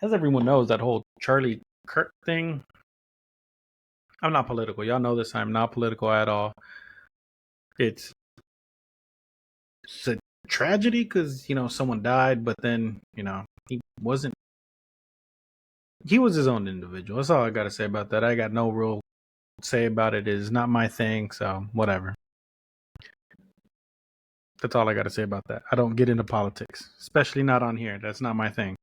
as everyone knows, that whole Charlie Kirk thing. I'm not political. Y'all know this. I'm not political at all. It's a tragedy because someone died, but then he wasn't. He was his own individual. That's all I got to say about that. I got no real say about it. It's not my thing, so whatever. That's all I got to say about that. I don't get into politics, especially not on here. That's not my thing.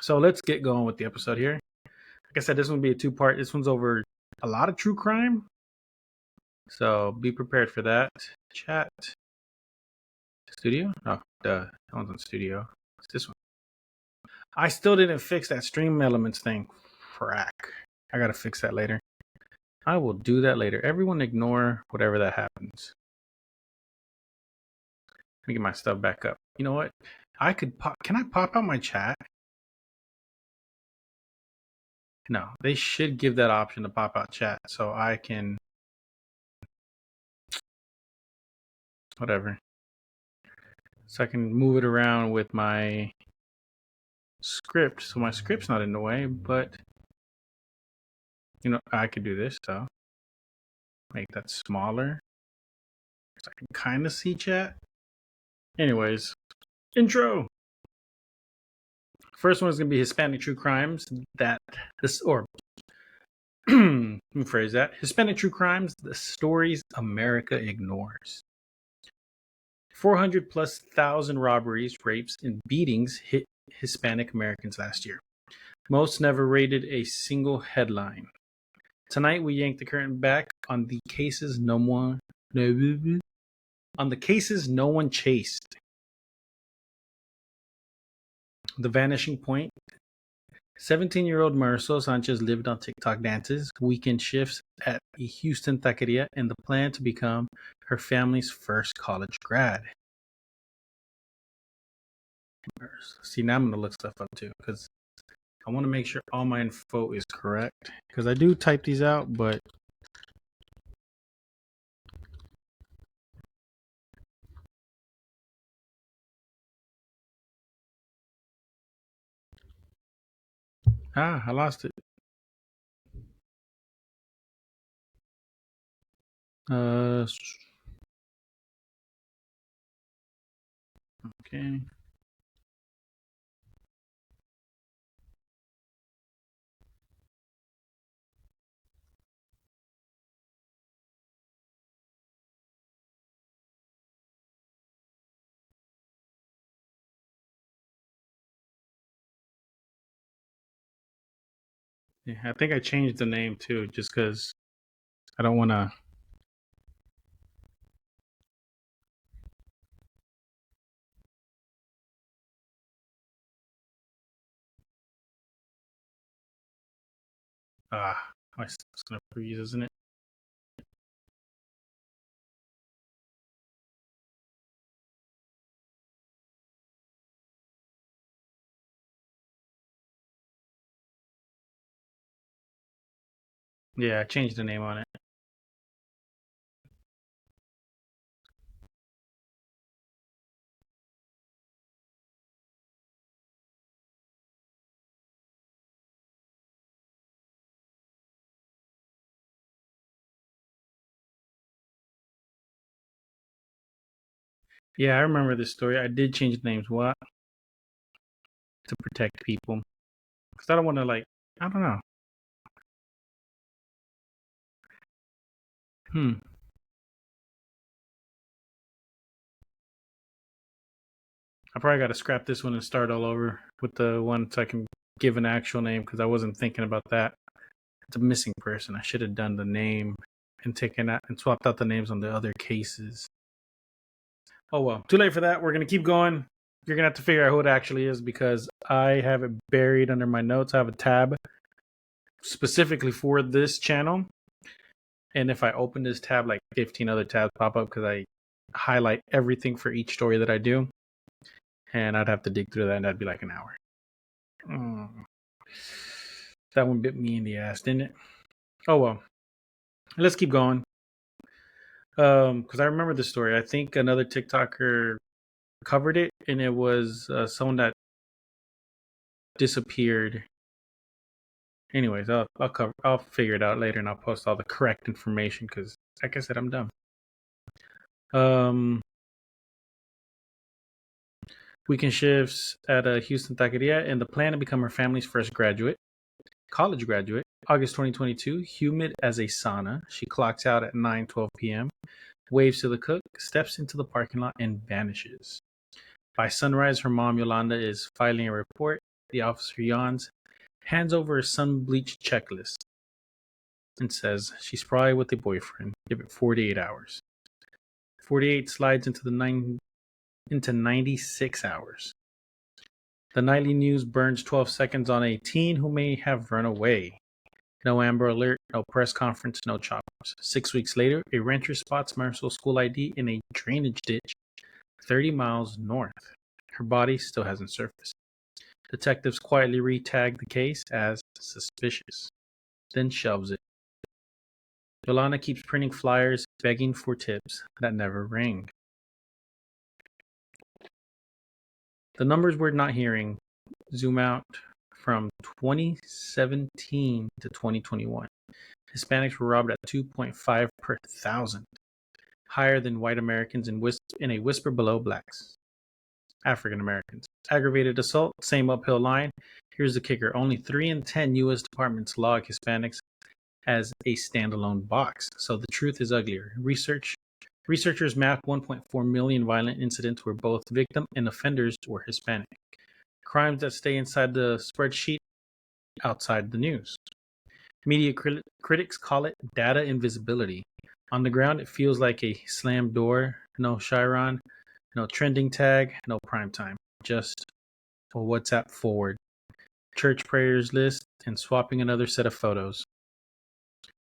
So let's get going with the episode here. Like I said, this one will be a two-part. This one's over a lot of true crime. So be prepared for that. Chat. Studio? Oh, duh. That one's on studio. It's this one. I still didn't fix that stream elements thing. Frack. I gotta fix that later. I will do that later. Everyone ignore whatever that happens. Let me get my stuff back up. You know what? I could pop. Can I pop out my chat? No, they should give that option to pop out chat so I can. Whatever. So I can move it around with my script. So my script's not in the way, but I could do this. So make that smaller. So I can kind of see chat. Anyways, intro. First one is going to be Hispanic true crimes let me phrase that. Hispanic true crimes, the stories America ignores. 400 plus thousand robberies, rapes, and beatings hit Hispanic Americans last year. Most never rated a single headline. Tonight we yank the curtain back on the cases no one chased. The vanishing point. 17-year-old Marisol Sanchez lived on TikTok dances, weekend shifts at a Houston taqueria, and the plan to become her family's first college grad. See, now I'm going to look stuff up too, because I want to make sure all my info is correct. Because I do type these out, but I lost it. Okay. Yeah, I think I changed the name too, just because I don't want to. My stuff's gonna freeze, isn't it? Yeah, I changed the name on it. Yeah, I remember this story. I did change the names. What? To protect people, because I don't want to I don't know. I probably got to scrap this one and start all over with the one so I can give an actual name, because I wasn't thinking about that. It's a missing person. I should have done the name and taken out and swapped out the names on the other cases. Oh well, too late for that. We're gonna keep going. You're gonna have to figure out who it actually is, because I have it buried under my notes. I have a tab specifically for this channel, and if I open this tab, like 15 other tabs pop up because I highlight everything for each story that I do, and I'd have to dig through that, and that'd be like an hour. That one bit me in the ass, didn't it? Oh well, let's keep going. Because I remember the story. I think another TikToker covered it, and it was someone that disappeared. Anyways, I'll figure it out later, and I'll post all the correct information because, like I said, I'm dumb. Weekend shifts at a Houston taqueria, and the plan to become her family's first college graduate. August 2022, humid as a sauna. She clocks out at 9:12 p.m., waves to the cook, steps into the parking lot, and vanishes. By sunrise, her mom, Yolanda, is filing a report. The officer yawns, hands over a sun-bleached checklist, and says she's probably with a boyfriend. Give it 48 hours. 48 slides into 96 hours. The nightly news burns 12 seconds on a teen who may have run away. No Amber Alert, no press conference, no choppers. 6 weeks later, a renter spots Marisol school ID in a drainage ditch 30 miles north. Her body still hasn't surfaced. Detectives quietly re-tag the case as suspicious, then shelves it. Yolanda keeps printing flyers, begging for tips that never ring. The numbers we're not hearing zoom out from 2017 to 2021. Hispanics were robbed at 2.5 per thousand, higher than white Americans in a whisper below blacks. African Americans. Aggravated assault, same uphill line. Here's the kicker. Only 3 in 10 U.S. departments log Hispanics as a standalone box. So the truth is uglier. Researchers mapped 1.4 million violent incidents where both victim and offenders were Hispanic. Crimes that stay inside the spreadsheet, outside the news. Media critics call it data invisibility. On the ground, it feels like a slammed door. No Chiron, no trending tag, no prime time. Just a WhatsApp forward, church prayers list, and swapping another set of photos.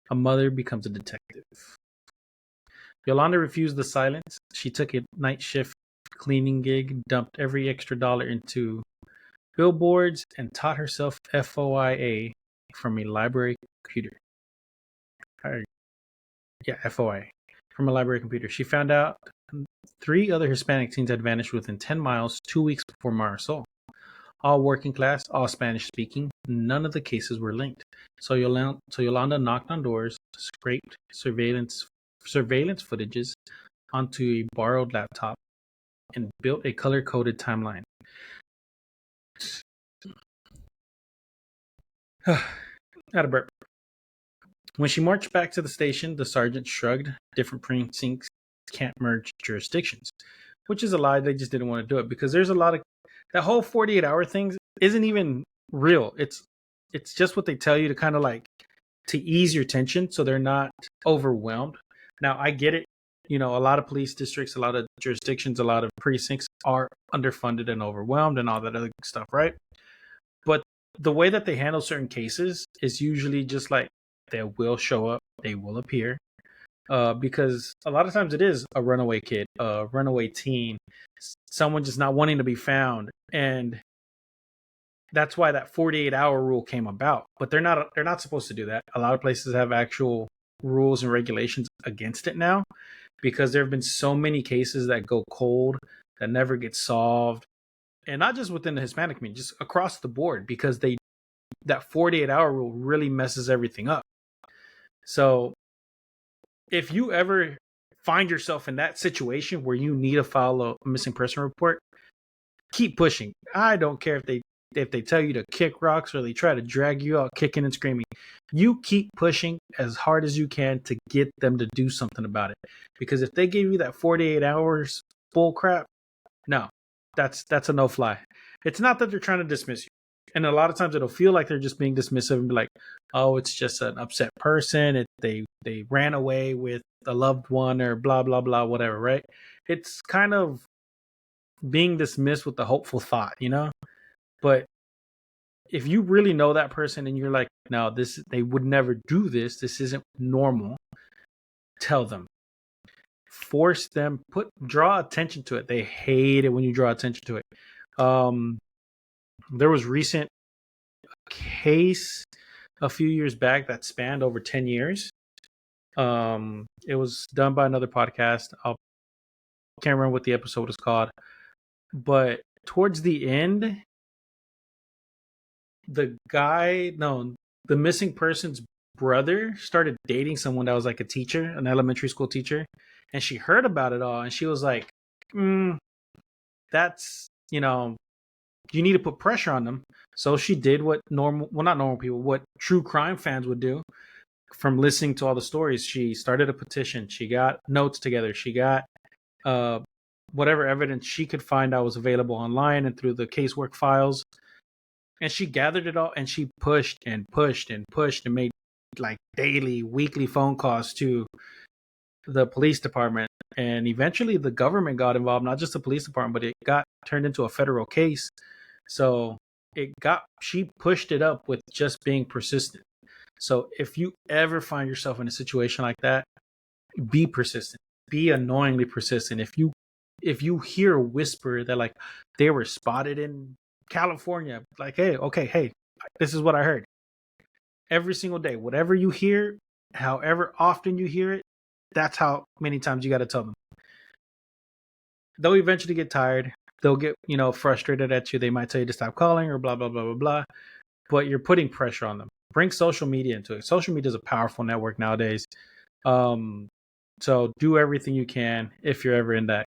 A mother becomes a detective. Yolanda refused the silence. She took a night shift cleaning gig, dumped every extra dollar into billboards, and taught herself FOIA from a library computer. FOIA from a library computer. She found out 3 other Hispanic teens had vanished within 10 miles 2 weeks before Marisol. All working class, all Spanish speaking. None of the cases were linked. So Yolanda knocked on doors, scraped surveillance footages onto a borrowed laptop, and built a color-coded timeline. Had a burp. When she marched back to the station, the sergeant shrugged. Different precincts can't merge jurisdictions, which is a lie. They just didn't want to do it because there's a lot of that whole 48-hour thing isn't even real. It's just what they tell you to kind of like to ease your tension so they're not overwhelmed. Now, I get it. You know, a lot of police districts, a lot of jurisdictions, a lot of precincts are underfunded and overwhelmed and all that other stuff, right? But the way that they handle certain cases is usually just like they will show up, they will appear, because a lot of times it is a runaway kid, a runaway teen, someone just not wanting to be found, and that's why that 48-hour rule came about. But they're not supposed to do that. A lot of places have actual rules and regulations against it now because there have been so many cases that go cold that never get solved, and not just within the Hispanic community, just across the board, because that 48-hour rule really messes everything up. So if you ever find yourself in that situation where you need to file a missing person report, keep pushing. I don't care if they tell you to kick rocks or they try to drag you out kicking and screaming. You keep pushing as hard as you can to get them to do something about it. Because if they give you that 48 hours bull crap, no, that's a no-fly. It's not that they're trying to dismiss you. And a lot of times it'll feel like they're just being dismissive and be like, oh, it's just an upset person. They ran away with a loved one or blah, blah, blah, whatever, right? It's kind of being dismissed with the hopeful thought, you know? But if you really know that person and you're like, no, they would never do this. This isn't normal. Tell them. Force them. Draw attention to it. They hate it when you draw attention to it. There was recent case a few years back that spanned over 10 years. It was done by another podcast. I can't remember what the episode is called, but towards the end, the missing person's brother started dating someone that was like a teacher, an elementary school teacher, and she heard about it all, and she was like, "That's you need to put pressure on them." So she did what not normal people, what true crime fans would do. From listening to all the stories, she started a petition. She got notes together. She got uh, whatever evidence she could find that was available online and through the casework files. And she gathered it all, and she pushed and pushed and pushed and made like daily, weekly phone calls to the police department. And eventually the government got involved, not just the police department, but it got turned into a federal case. So she pushed it up with just being persistent. So if you ever find yourself in a situation like that, be persistent. Be annoyingly persistent. If you hear a whisper that like they were spotted in California, like, hey, this is what I heard. Every single day, whatever you hear, however often you hear it, that's how many times you got to tell them. They'll eventually get tired. They'll get, frustrated at you. They might tell you to stop calling or blah, blah, blah, blah, blah. But you're putting pressure on them. Bring social media into it. Social media is a powerful network nowadays. So do everything you can if you're ever in that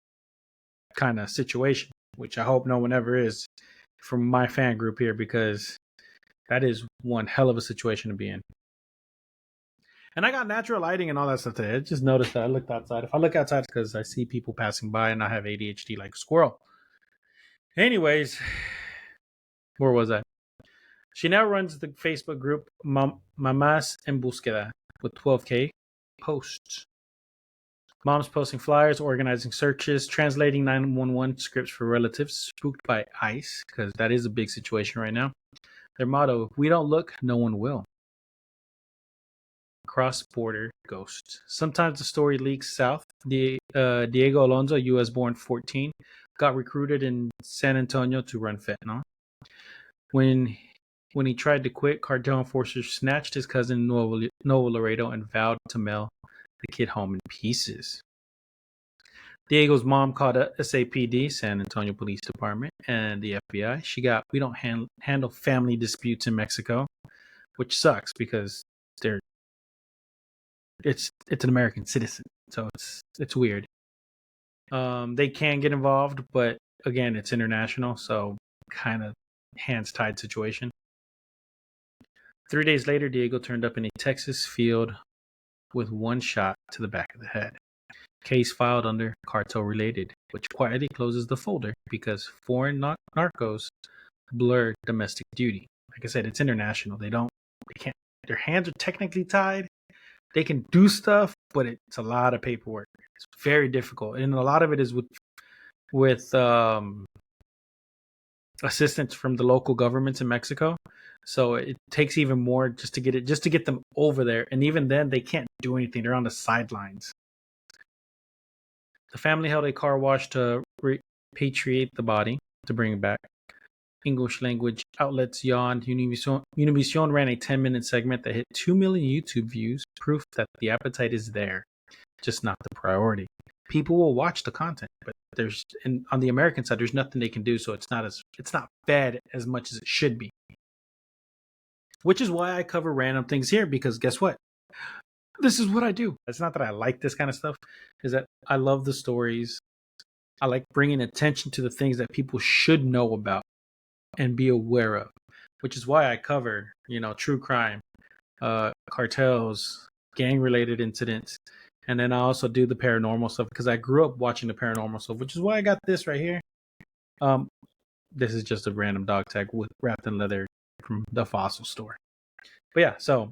kind of situation, which I hope no one ever is from my fan group here, because that is one hell of a situation to be in. And I got natural lighting and all that stuff today. I just noticed that I looked outside. If I look outside, it's because I see people passing by and I have ADHD like a squirrel. Anyways, where was I? She now runs the Facebook group Mamás en Búsqueda with 12K posts. Moms posting flyers, organizing searches, translating 911 scripts for relatives spooked by ICE, because that is a big situation right now. Their motto, we don't look, no one will. Cross-border ghosts. Sometimes the story leaks south. Diego Alonso, U.S.-born 14, got recruited in San Antonio to run fentanyl. When he tried to quit, cartel enforcers snatched his cousin in Nuevo Laredo and vowed to mail the kid home in pieces. Diego's mom called SAPD, San Antonio Police Department, and the FBI. She got, we don't handle family disputes in Mexico, which sucks because it's an American citizen, so it's weird. They can get involved, but again, it's international, so kind of hands tied situation. 3 days later, Diego turned up in a Texas field with one shot to the back of the head. Case filed under cartel related, which quietly closes the folder because foreign narcos blur domestic duty. Like I said, it's international. They can't, their hands are technically tied. They can do stuff, but it's a lot of paperwork. It's very difficult. And a lot of it is with assistance from the local governments in Mexico. So it takes even more just to get them over there. And even then they can't do anything. They're on the sidelines. The family held a car wash to repatriate the body to bring it back. English language outlets yawned. Univision ran a 10-minute segment that hit 2 million YouTube views, proof that the appetite is there, just not the priority. People will watch the content, but on the American side, there's nothing they can do, so it's not fed as much as it should be. Which is why I cover random things here, because guess what? This is what I do. It's not that I like this kind of stuff, is that I love the stories. I like bringing attention to the things that people should know about and be aware of, which is why I cover, true crime, cartels, gang-related incidents, and then I also do the paranormal stuff because I grew up watching the paranormal stuff, which is why I got this right here. This is just a random dog tag wrapped in leather from the fossil store. But yeah, so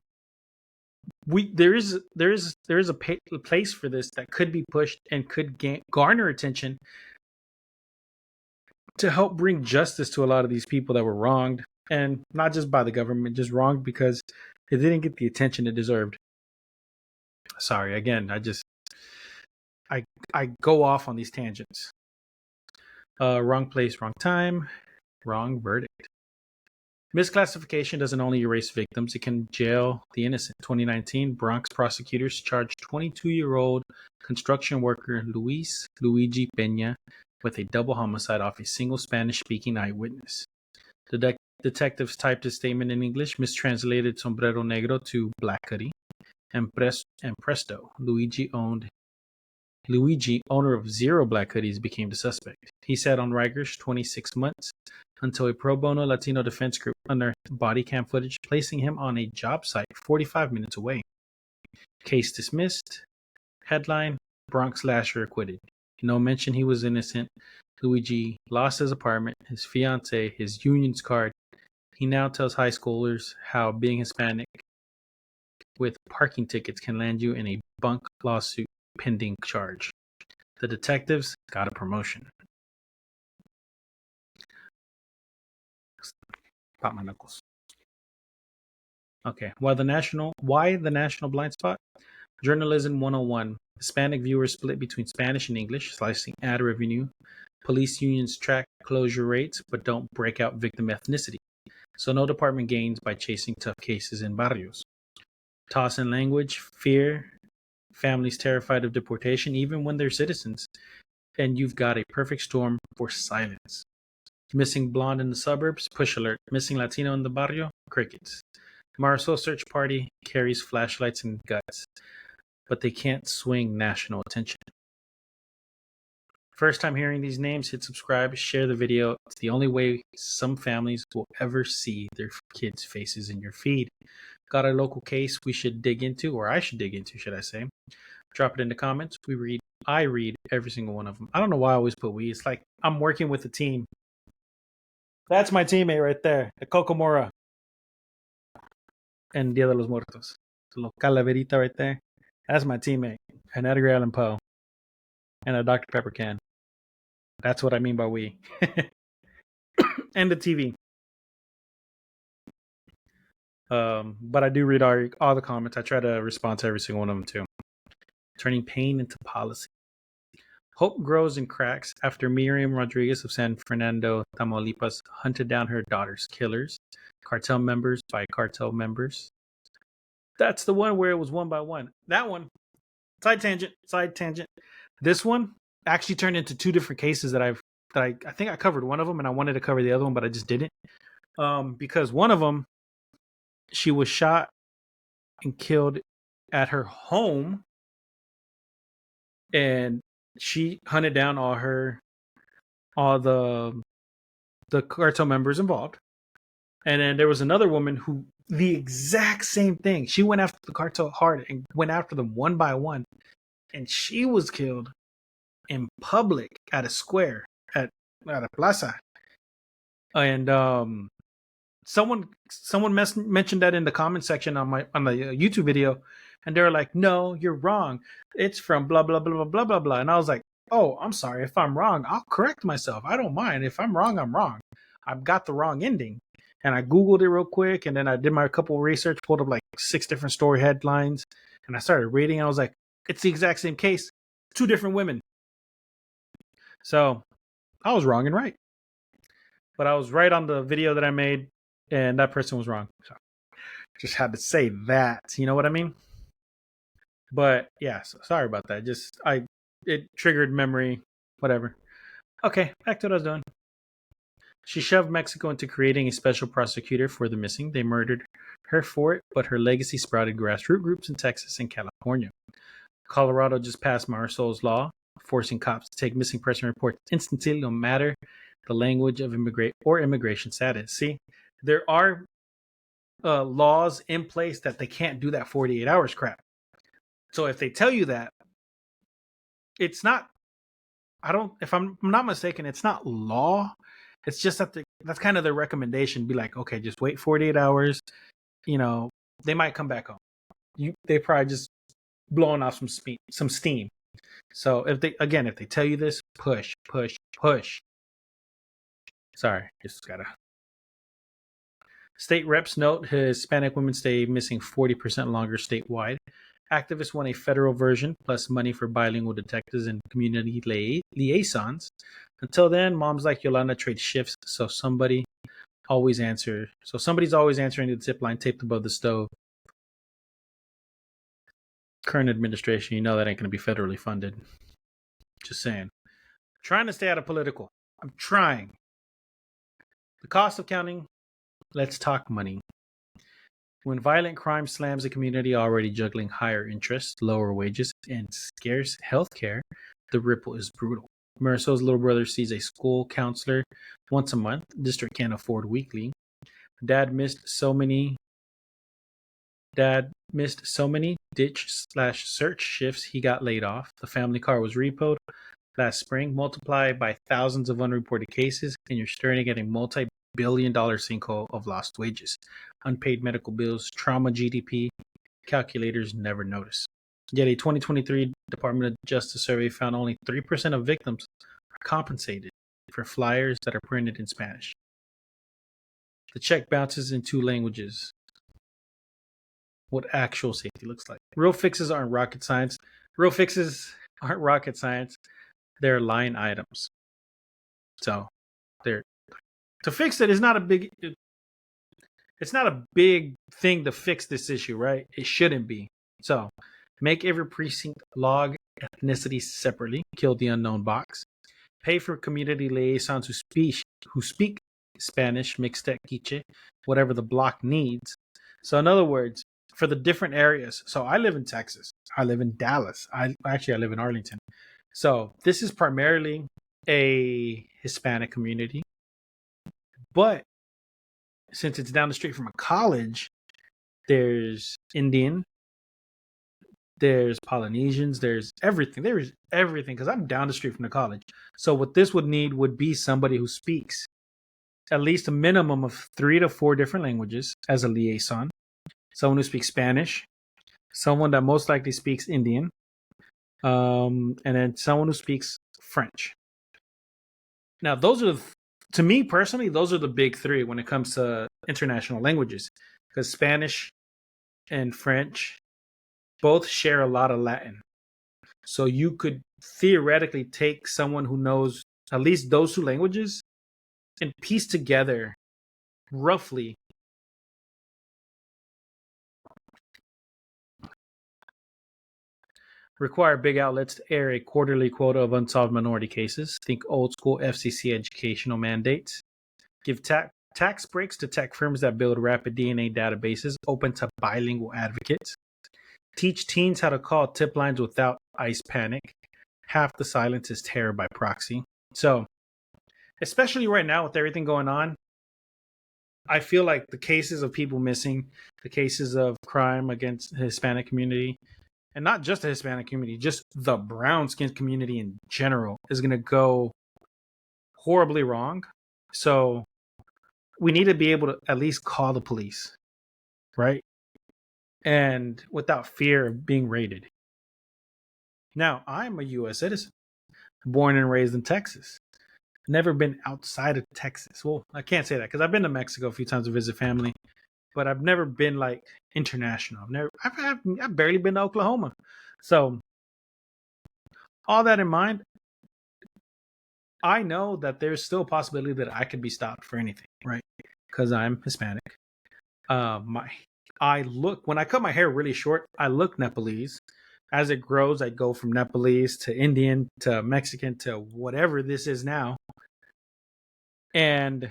there is a place for this that could be pushed and could garner attention to help bring justice to a lot of these people that were wronged, and not just by the government, just wronged because it didn't get the attention it deserved. Sorry, again, I go off on these tangents. Wrong place, wrong time, wrong verdict. Misclassification doesn't only erase victims, it can jail the innocent. 2019, Bronx prosecutors charged 22-year-old construction worker Luigi Peña with a double homicide off a single Spanish-speaking eyewitness. The detectives typed his statement in English, mistranslated sombrero negro to black hoodie, and presto, Luigi, owner of 0 black hoodies, became the suspect. He sat on Rikers 26 months until a pro bono Latino defense group unearthed body cam footage placing him on a job site 45 minutes away. Case dismissed. Headline: Bronx Lasher acquitted. No mention he was innocent. Luigi lost his apartment, his fiancée, his union's card. He now tells high schoolers how being Hispanic with parking tickets can land you in a bunk lawsuit pending charge. The detectives got a promotion. Pop my knuckles. Okay, why the national blind spot? Journalism 101. Hispanic viewers split between Spanish and English, slicing ad revenue. Police unions track closure rates, but don't break out victim ethnicity. So no department gains by chasing tough cases in barrios. Toss in language, fear, families terrified of deportation, even when they're citizens. And you've got a perfect storm for silence. Missing blonde in the suburbs, push alert. Missing Latino in the barrio, crickets. Marisol search party carries flashlights and guts, but they can't swing national attention. First time hearing these names, hit subscribe, share the video. It's the only way some families will ever see their kids' faces in your feed. Got a local case we should dig into, or I should dig into, should I say? Drop it in the comments. I read every single one of them. I don't know why I always put we. It's like I'm working with a team. That's my teammate right there, the Cocomora. And Dia de los Muertos. The little calaverita right there. That's my teammate. An Edgar Allan Poe. And a Dr. Pepper can. That's what I mean by we. And the TV. But I do read all the comments. I try to respond to every single one of them too. Turning pain into policy. Hope grows and cracks after Miriam Rodriguez of San Fernando, Tamaulipas, hunted down her daughter's killers. Cartel members by cartel members. That's the one where it was one by one. That one. Side tangent. This one actually turned into 2 different cases that I think I covered one of them and I wanted to cover the other one, but I just didn't. Because one of them, she was shot and killed at her home, and she hunted down all the cartel members involved. And then there was another woman who the exact same thing. She went after the cartel hard and went after them one by one, and she was killed in public at a square at a plaza. And someone mentioned that in the comment section on the YouTube video, and they were like, "No, you're wrong. It's from blah blah blah blah blah blah blah." And I was like, "Oh, I'm sorry. If I'm wrong, I'll correct myself. I don't mind. If I'm wrong, I'm wrong. I've got the wrong ending." And I Googled it real quick, and then I did my couple of research, pulled up like 6 different story headlines, and I started reading, and I was like, it's the exact same case. 2 different women. So I was wrong and right. But I was right on the video that I made, and that person was wrong. So just had to say that. You know what I mean? But yeah, so sorry about that. It triggered memory, whatever. Okay, back to what I was doing. She shoved Mexico into creating a special prosecutor for the missing. They murdered her for it, but her legacy sprouted grassroots groups in Texas and California. Colorado just passed Marisol's law, forcing cops to take missing person reports instantly, no matter the language of immigration status. See, there are laws in place that they can't do that 48 hours crap. So if they tell you that, it's not, if I'm not mistaken, it's not law. It's just that that's kind of their recommendation. Be like, okay, just wait 48 hours. You know, they might come back home. They probably just blowing off some steam. So if they tell you this, push. Sorry, just gotta. State reps note Hispanic women stay missing 40% longer statewide. Activists want a federal version plus money for bilingual detectives and community liaisons. Until then, moms like Yolanda trade shifts, so somebody's always answering the zip line taped above the stove. Current administration, you know that ain't going to be federally funded. Just saying. Trying to stay out of political. I'm trying. The cost of counting Let's talk money. When violent crime slams a community already juggling higher interest, lower wages, and scarce healthcare, the ripple is brutal. Marisol's little brother sees a school counselor once a month. District can't afford weekly. Dad missed so many ditch/search shifts he got laid off. The family car was repoed last spring. Multiply by thousands of unreported cases, and you're staring at a multi-billion-dollar sinkhole of lost wages, unpaid medical bills, trauma GDP. Calculators never notice. Yet a 2023 Department of Justice survey found only 3% of victims are compensated for flyers that are printed in Spanish. The check bounces in two languages. What actual safety looks like. Real fixes aren't rocket science. They're line items. So they're to fix it is not a big it's not a big thing to fix this issue, right? It shouldn't be. So make every precinct log ethnicity separately, kill the unknown box, pay for community liaisons who speak Spanish, mixed quiche, whatever the block needs. So in other words, for the different areas. So I live in Texas. I live in Dallas. I live in Arlington. So this is primarily a Hispanic community. But since it's down the street from a college, there's Indian, there's Polynesians, there's everything. There's everything because I'm down the street from the college. So what this would need would be somebody who speaks at least a minimum of 3 to 4 different languages as a liaison. Someone who speaks Spanish, someone that most likely speaks Indian, and then someone who speaks French. Now, to me personally, those are the big three when it comes to international languages, because Spanish and French both share a lot of Latin. So you could theoretically take someone who knows at least those two languages and piece together roughly require big outlets to air a quarterly quota of unsolved minority cases. Think old school FCC educational mandates. Give tax breaks to tech firms that build rapid DNA databases open to bilingual advocates. Teach teens how to call tip lines without ICE panic. Half the silence is terror by proxy. So, especially right now with everything going on, I feel like the cases of people missing, the cases of crime against the Hispanic community, and not just the Hispanic community, just the brown-skinned community in general, is going to go horribly wrong. So we need to be able to at least call the police, right? And without fear of being raided. Now, I'm a U.S. citizen, born and raised in Texas. Never been outside of Texas. Well, I can't say that because I've been to Mexico a few times to visit family, but I've never been like international. I've barely been to Oklahoma. So all that in mind, I know that there's still a possibility that I could be stopped for anything, right? Because I'm Hispanic. When I cut my hair really short, I look Nepalese. As it grows, I go from Nepalese to Indian to Mexican to whatever this is now. And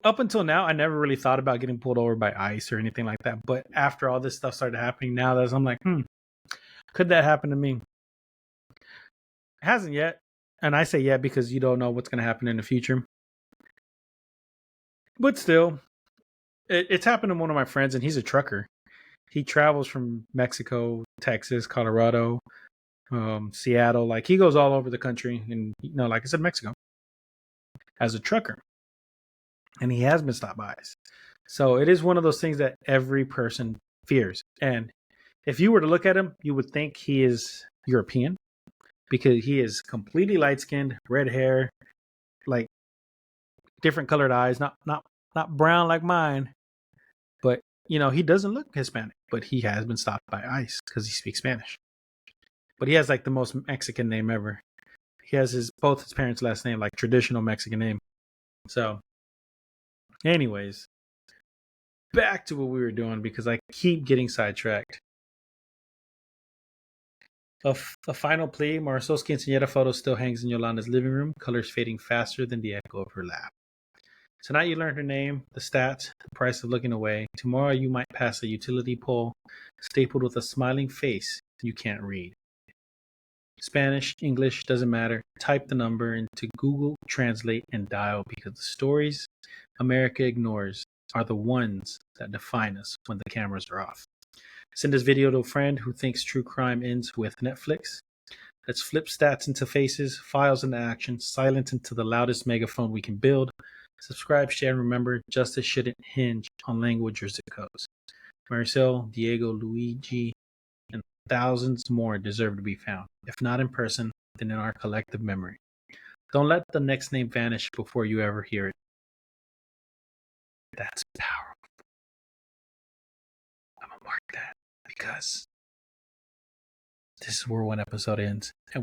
up until now, I never really thought about getting pulled over by ICE or anything like that. But after all this stuff started happening, now that I'm like, could that happen to me? It hasn't yet. And I say yet because you don't know what's going to happen in the future. But still, it's happened to one of my friends, and he's a trucker. He travels from Mexico, Texas, Colorado, Seattle. Like, he goes all over the country. And, like I said, Mexico as a trucker. And he has been stopped by ICE. So it is one of those things that every person fears. And if you were to look at him, you would think he is European because he is completely light-skinned, red hair, like different colored eyes, not brown like mine. But, he doesn't look Hispanic, but he has been stopped by ICE because he speaks Spanish. But he has like the most Mexican name ever. He has both his parents' last name, like traditional Mexican name. So, anyways, back to what we were doing because I keep getting sidetracked. A final plea. Marisol's quinceañera photo still hangs in Yolanda's living room, colors fading faster than the echo of her laugh. Tonight you learned her name, the stats, the price of looking away. Tomorrow you might pass a utility pole stapled with a smiling face you can't read. Spanish, English, doesn't matter. Type the number into Google Translate and dial, because the stories America ignores are the ones that define us when the cameras are off. Send this video to a friend who thinks true crime ends with Netflix. Let's flip stats into faces, files into action, silence into the loudest megaphone we can build. Subscribe, share, and remember, justice shouldn't hinge on language or zip codes. Maricel, Diego, Luigi, and thousands more deserve to be found, if not in person, then in our collective memory. Don't let the next name vanish before you ever hear it. That's powerful. I'm gonna mark that because this is where one episode ends, and we